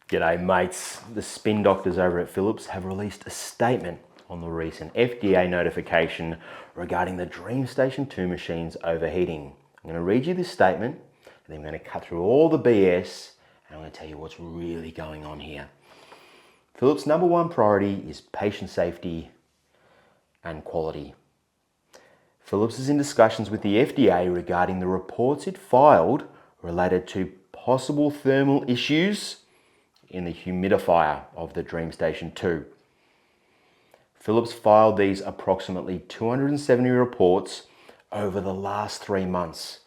G'day mates, the spin doctors over at Philips have released a statement on the recent FDA notification regarding the DreamStation 2 machines overheating. I'm going to read you this statement and then I'm going to cut through all the BS and I'm going to tell you what's really going on here. Philips' number one priority is patient safety and quality. Philips is in discussions with the FDA regarding the reports it filed related to possible thermal issues in the humidifier of the DreamStation 2. Philips filed these approximately 270 reports over the last 3 months,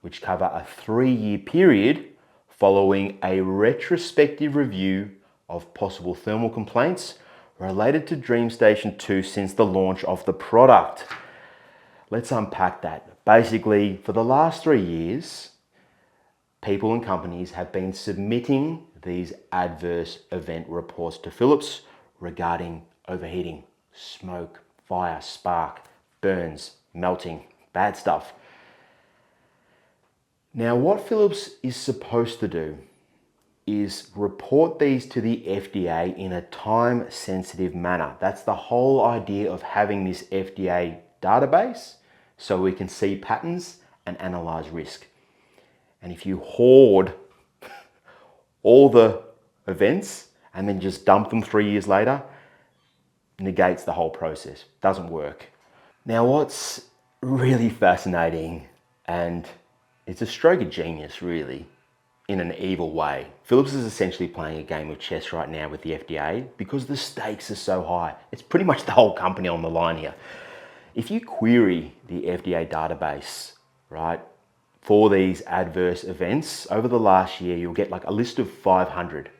which cover a 3-year period following a retrospective review of possible thermal complaints related to DreamStation 2 since the launch of the product. Let's unpack that. Basically, for the last 3 years, people and companies have been submitting these adverse event reports to Philips regarding overheating, smoke, fire, spark, burns, melting, bad stuff. Now, what Philips is supposed to do is report these to the FDA in a time-sensitive manner. That's the whole idea of having this FDA database, so we can see patterns and analyze risk. And if you hoard all the events and then just dump them 3 years later, negates the whole process. Doesn't work. Now, what's really fascinating, and it's a stroke of genius really, in an evil way. Philips is essentially playing a game of chess right now with the FDA because the stakes are so high. It's pretty much the whole company on the line here. If you query the FDA database, right, for these adverse events over the last year, you'll get like a list of 500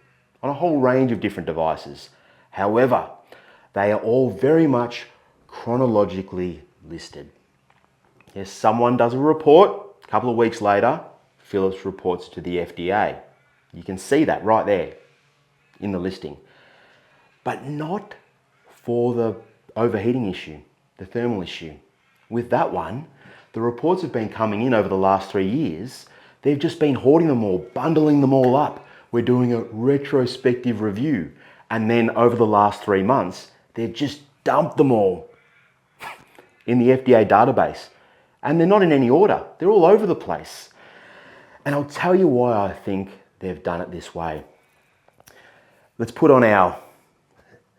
on a whole range of different devices. However, they are all very much chronologically listed. Yes, someone does a report, a couple of weeks later, Philips reports to the FDA. You can see that right there in the listing. But not for the overheating issue, the thermal issue. With that one, the reports have been coming in over the last 3 years. They've just been hoarding them all, bundling them all up. We're doing a retrospective review. And then over the last 3 months, they've just dumped them all in the FDA database. And they're not in any order. They're all over the place. And I'll tell you why I think they've done it this way. Let's put on our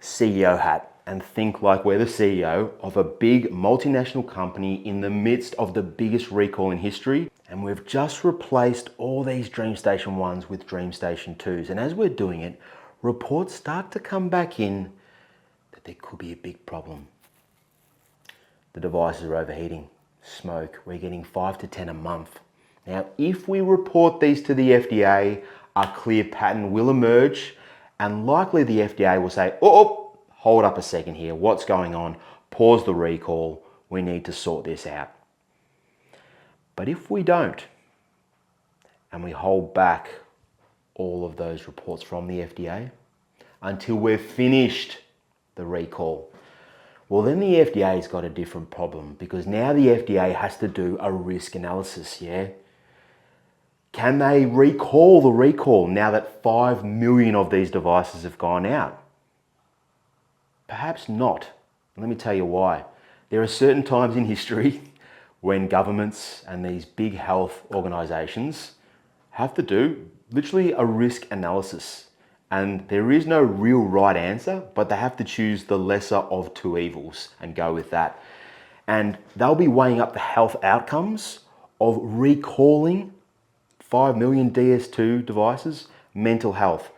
CEO hat and think like we're the CEO of a big multinational company in the midst of the biggest recall in history. And we've just replaced all these DreamStation 1s with DreamStation 2s. And as we're doing it, reports start to come back in that there could be a big problem. The devices are overheating, smoke, we're getting 5 to 10 a month. Now, if we report these to the FDA, a clear pattern will emerge and likely the FDA will say, oh, hold up a second here, what's going on? Pause the recall, we need to sort this out. But if we don't, and we hold back all of those reports from the FDA until we've finished the recall, well then the FDA's got a different problem because now the FDA has to do a risk analysis, yeah? Can they recall the recall now that 5 million of these devices have gone out? Perhaps not. Let me tell you why. There are certain times in history when governments and these big health organizations have to do literally a risk analysis. And there is no real right answer, but they have to choose the lesser of two evils and go with that. And they'll be weighing up the health outcomes of recalling 5 million DS2 devices, mental health,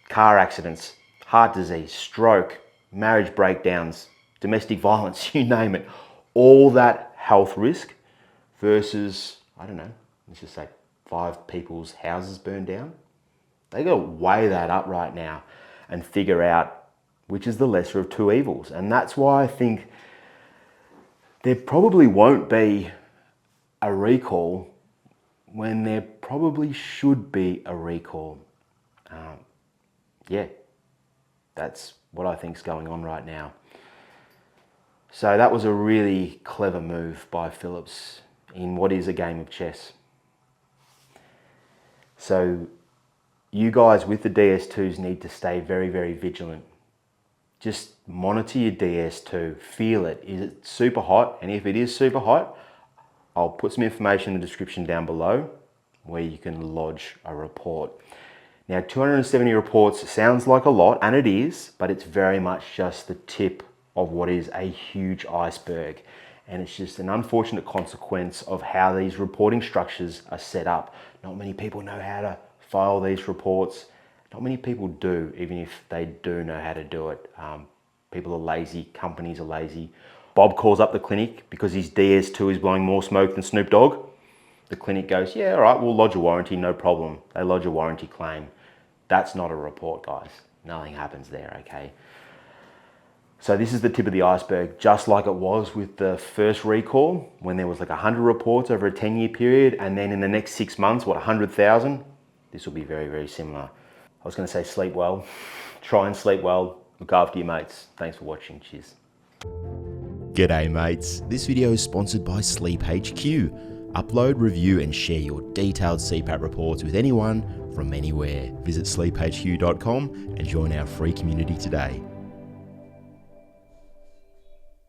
car accidents, heart disease, stroke, marriage breakdowns, domestic violence, you name it. All that health risk versus, I don't know, let's just say 5 people's houses burned down. They got to weigh that up right now and figure out which is the lesser of two evils. And that's why I think there probably won't be a recall when there probably should be a recall. Yeah, that's what I think is going on right now. So that was a really clever move by Philips in what is a game of chess. So You guys with the DS2s need to stay very, very vigilant. Just monitor your DS2, feel it. Is it super hot? And if it is super hot, I'll put some information in the description down below where you can lodge a report. Now, 270 reports sounds like a lot, and it is, but it's very much just the tip of what is a huge iceberg. And it's just an unfortunate consequence of how these reporting structures are set up. Not many people know how to file these reports. Not many people do, even if they do know how to do it. People are lazy, companies are lazy. Bob calls up the clinic because his DS2 is blowing more smoke than Snoop Dogg. The clinic goes, yeah, all right, we'll lodge a warranty, no problem. They lodge a warranty claim. That's not a report, guys. Nothing happens there, okay? So this is the tip of the iceberg, just like it was with the first recall, when there was like 100 reports over a 10-year period, and then in the next 6 months, 100,000? This will be very, very similar. I was gonna say sleep well. Try and sleep well. Look after your mates. Thanks for watching. Cheers. G'day mates, this video is sponsored by Sleep HQ. Upload, review and share your detailed CPAP reports with anyone from anywhere. Visit sleephq.com and join our free community today.